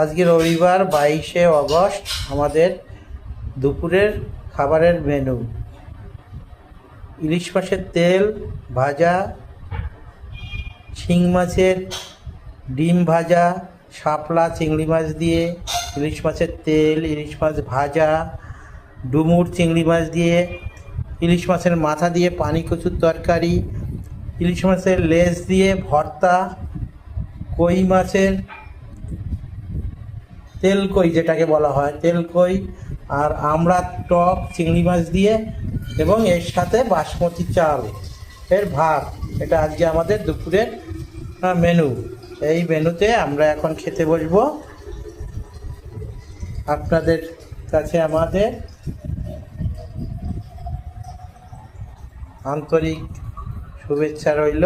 আজকে রবিবার 22শে অগস্ট। আমাদের দুপুরের খাবারের মেনু: ইলিশ মাছের তেল ভাজা, শিং মাছের ডিম ভাজা, শাপলা চিংড়ি মাছ দিয়ে ইলিশ মাছের তেল, ইলিশ মাছ ভাজা, ডুমুর চিংড়ি মাছ দিয়ে ইলিশ মাছের মাথা দিয়ে পানি কচুর তরকারি, ইলিশ মাছের লেজ দিয়ে ভর্তা, কই মাছের তেলকই যেটাকে বলা হয় তেলকই, আর আমড়ার টক চিংড়ি মাছ দিয়ে, এবং এর সাথে বাসমতি চাল এর ভাত। এটা আজকে আমাদের দুপুরের মেনু। এই মেনুতে আমরা এখন খেতে বসবো। আপনাদের কাছে আমাদের আন্তরিক শুভেচ্ছা রইল।